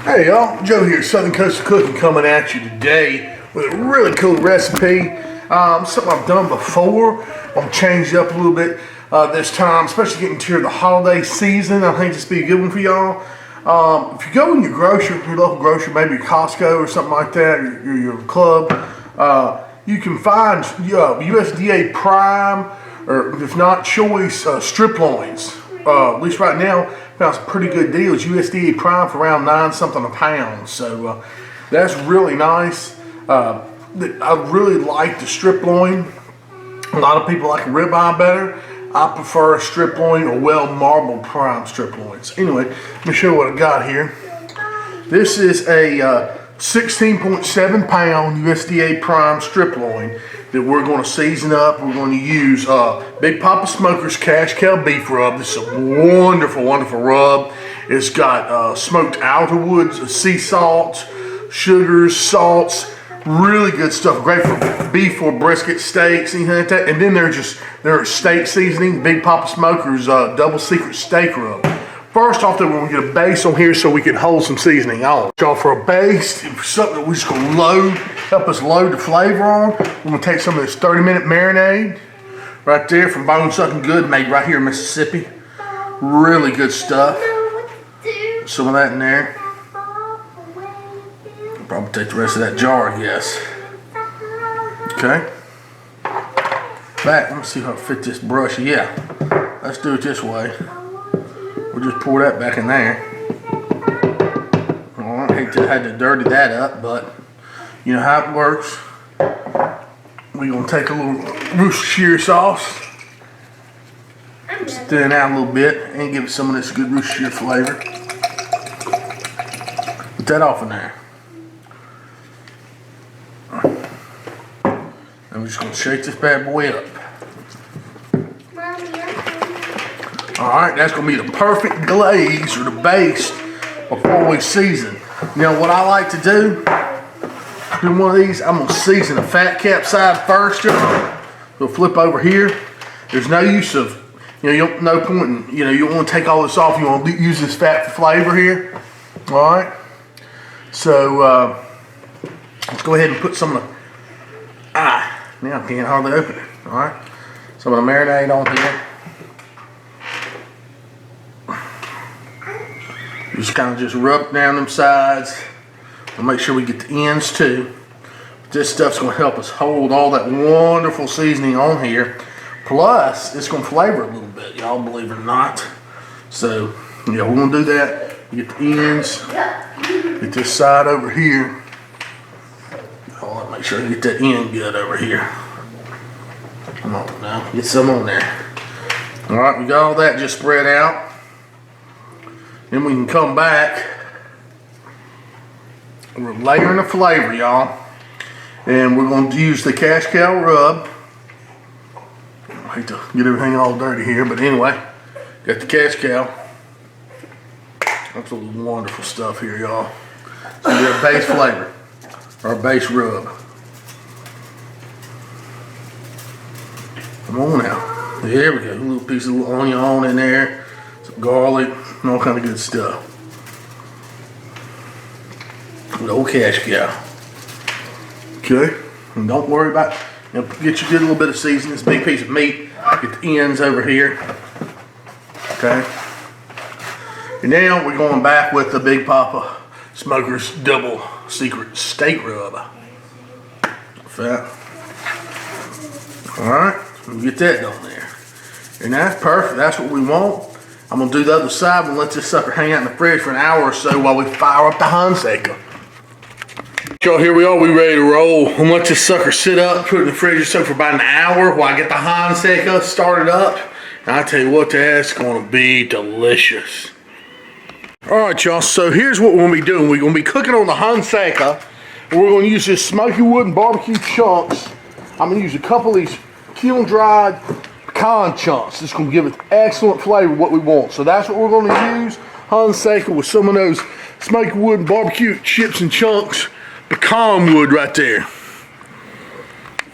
Hey y'all, Joe here, Southern Coast Cooking, coming at you today with a really cool recipe. Something I've done before. I'm changed up a little bit this time, especially getting to the holiday season. I think this would be a good one for y'all. If you go in your grocery, your local grocery, maybe your Costco or something like that, or your club, you can find USDA Prime, or if not Choice, strip loins. At least right now, found some pretty good deals. USDA Prime for around 9 something a pound. So that's really nice. I really like the strip loin. A lot of people like a ribeye better. I prefer a strip loin or well marbled prime strip loins. Anyway, let me show you what I got here. This is a 16.7 pound USDA Prime strip loin that we're going to season up. We're going to use Big Poppa Smoker's Cash Cow beef rub. This is a wonderful, wonderful rub. It's got smoked outerwoods, sea salt, sugars, salts, really good stuff. Great for beef or brisket steaks, anything like that. And then there's steak seasoning, Big Poppa Smoker's double secret steak rub. First off, we're going to get a base on here so we can hold some seasoning on. So for a base, something that we're just going to help us load the flavor on, we're going to take some of this 30-minute marinade right there from Bone Sucking Good, made right here in Mississippi. Really good stuff. Some of that in there. I'll probably take the rest of that jar, I guess. Okay. Back, let me see how I fit this brush. Yeah, let's do it this way. We'll just pour that back in there. I hate to have to dirty that up, but you know how it works. We're going to take a little Worcestershire sauce, just thin it out a little bit, and give it some of this good Worcestershire flavor. Put that off in there. And we're just going to shake this bad boy up. Alright, that's going to be the perfect glaze or the base before we season. You know what I like to do? Do one of these, I'm going to season the fat cap side first. We'll flip over here. There's no use of, no point in, you don't want to take all this off. You want to use this fat for flavor here. Alright. So, let's go ahead and put some of the, now I can't hardly open it. Alright. Some of the marinade on here. Just kind of just rub down them sides and make sure we get the ends too. This stuff's going to help us hold all that wonderful seasoning on here. Plus, it's going to flavor a little bit, y'all, believe it or not. So, yeah, we're going to do that. Get the ends. Get this side over here. Hold on, make sure I get that end good over here. Come on now, get some on there. All right, we got all that just spread out. Then we can come back. We're layering the flavor, y'all. And we're going to use the cash cow rub. I hate to get everything all dirty here, but anyway, got the cash cow. Absolutely wonderful stuff here, y'all. So we got base flavor, our base rub. Come on now. There we go. A little piece of onion on in there, some garlic, and all kind of good stuff. Good old cash cow. Okay, and don't worry about, get you a little bit of seasoning. This big piece of meat. Get the ends over here. Okay. And now we're going back with the Big Poppa Smoker's double secret steak rub. Fat. All right, we'll get that done there. And that's perfect. That's what we want. I'm gonna do the other side and let this sucker hang out in the fridge for an hour or so while we fire up the Hunsaker. Y'all, here we are, we ready to roll. I'm gonna let this sucker sit up, put it in the fridge or so for about an hour while I get the Hunsaker started up. And I tell you what, that's gonna be delicious. All right, y'all, so here's what we're gonna be doing. We're gonna be cooking on the Hunsaker, and we're gonna use this smoky wood and barbecue chunks. I'm gonna use a couple of these kiln-dried pecan chunks. This is gonna give it excellent flavor, what we want. So that's what we're gonna use. Hunsaker with some of those smoky wood and barbecue chips and chunks. Pecan wood right there.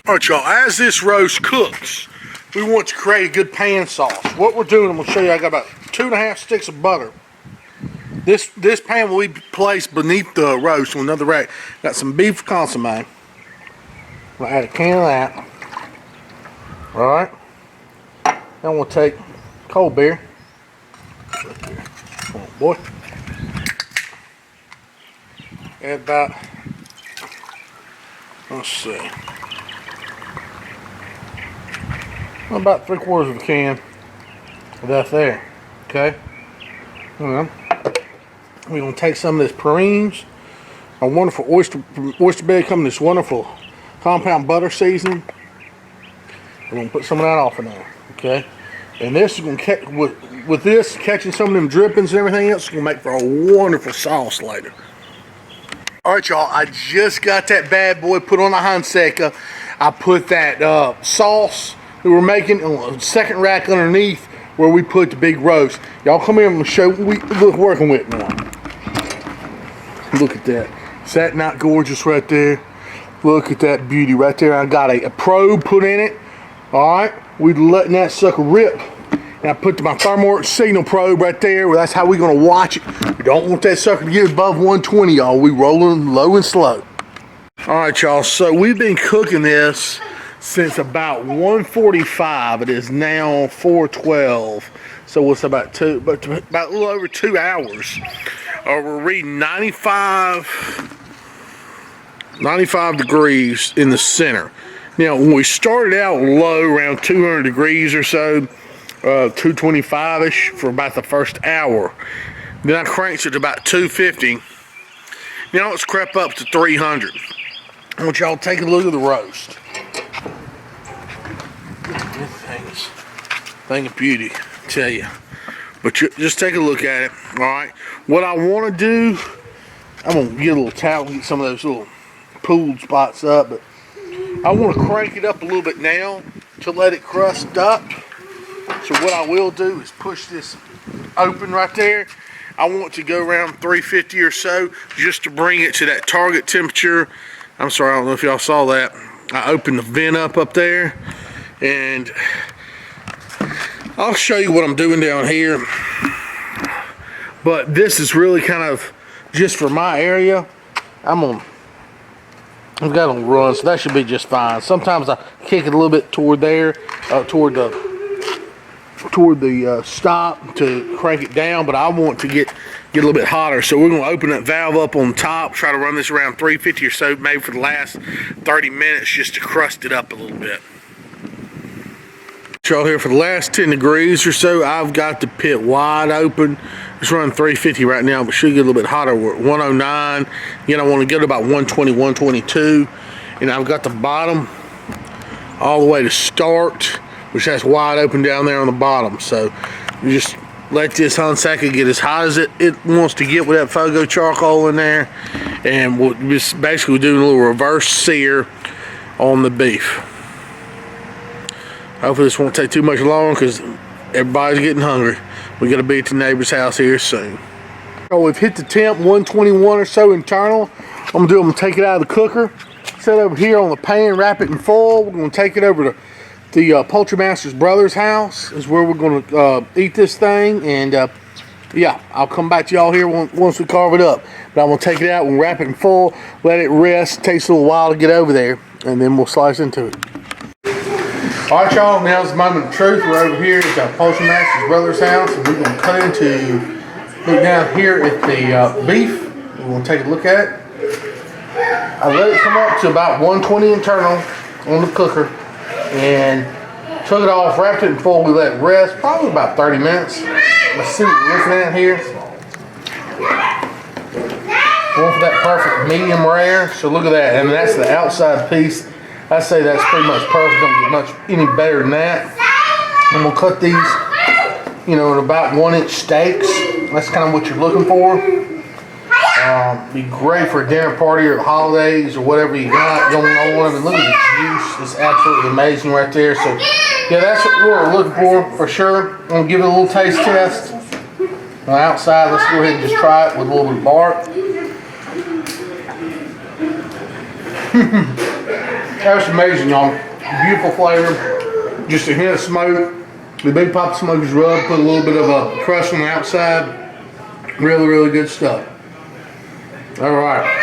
All right, y'all, as this roast cooks, we want to create a good pan sauce. What we're doing, I'm gonna show you, I got about 2.5 sticks of butter. This pan will be placed beneath the roast on another rack. Got some beef consomme. I'll add a can of that. All right. Then we'll take cold beer. Come on, boy. Add about, let's see, about 3/4 of a can of that there. Okay. We're gonna take some of this Perrines, a wonderful oyster bed, come in this wonderful compound butter seasoning. We're gonna put some of that off in there. Okay. And this is gonna catch with this catching some of them drippings and everything else. It's gonna make for a wonderful sauce later. All right, y'all, I just got that bad boy put on the Hunsaker. I put that sauce that we're making on the second rack underneath where we put the big roast. Y'all come here and show what we're working with now. Look at that. Is that not gorgeous right there? Look at that beauty right there. I got a probe put in it. All right, we're letting that sucker rip. And I put my thermometer signal probe right there. Well, that's how we're gonna watch it. We don't want that sucker to get above 120, y'all. We rolling low and slow. All right, y'all, so we've been cooking this since about 1:45. It is now 4:12. So it's about a little over 2 hours. We're reading 95 degrees in the center. Now, when we started out low, around 200 degrees or so, 225-ish for about the first hour. Then I cranked it to about 250. Now it's crept up to 300. I want y'all to take a look at the roast. This thing of beauty, I tell you. But just take a look at it, all right? What I want to do, I'm going to get a little towel and get some of those little pooled spots up, but I want to crank it up a little bit now to let it crust up. So what I will do is push this open right there. I want to go around 350 or so just to bring it to that target temperature. I'm sorry, I don't know if y'all saw that. I opened the vent up there, and I'll show you what I'm doing down here. But this is really kind of just for my area. I've got on run, so that should be just fine. Sometimes I kick it a little bit toward there, toward the stop to crank it down, but I want to get a little bit hotter. So we're going to open that valve up on top, try to run this around 350 or so, maybe for the last 30 minutes, just to crust it up a little bit. Y'all here for the last 10 degrees or so, I've got the pit wide open. It's running 350 right now, but should get a little bit hotter. We're at 109. Again, I want to get to about 120, 122. And I've got the bottom all the way to start, which has wide open down there on the bottom. So you just let this Hunsaker get as hot as it wants to get with that Fogo charcoal in there. And we'll just basically do a little reverse sear on the beef. Hopefully this won't take too much long because everybody's getting hungry. We got to be at the neighbor's house here soon. So we've hit the temp, 121 or so internal. I'm gonna take it out of the cooker, set it over here on the pan, wrap it in foil. We're gonna take it over to the Poultry Master's brother's house, is where we're gonna eat this thing. And yeah, I'll come back to y'all here once we carve it up. But I'm gonna take it out and wrap it in foil, let it rest. It takes a little while to get over there, and then we'll slice into it. All right, y'all, now's the moment of truth. We're over here at the Poultry Master's brother's house, and we're going to cut into, look down here at the beef. We're going to take a look at it. I let it come up to about 120 internal on the cooker, and took it off, wrapped it in foil. We let it rest, probably about 30 minutes. Let's see what we're looking at here. Going for that perfect medium rare. So look at that, and that's the outside piece. I say that's pretty much perfect. Don't get much any better than that. I'm gonna cut these, in about 1-inch steaks. That's kind of what you're looking for. Be great for a dinner party or the holidays or whatever you got going on. I mean, look at the juice. It's absolutely amazing right there. So yeah, that's what we're looking for sure. I'm gonna give it a little taste test. On the outside, let's go ahead and just try it with a little bit of bark. That's amazing, y'all. Beautiful flavor. Just a hint of smoke. The big pop smoker's rub. Put a little bit of a crust on the outside. Really, really good stuff. All right.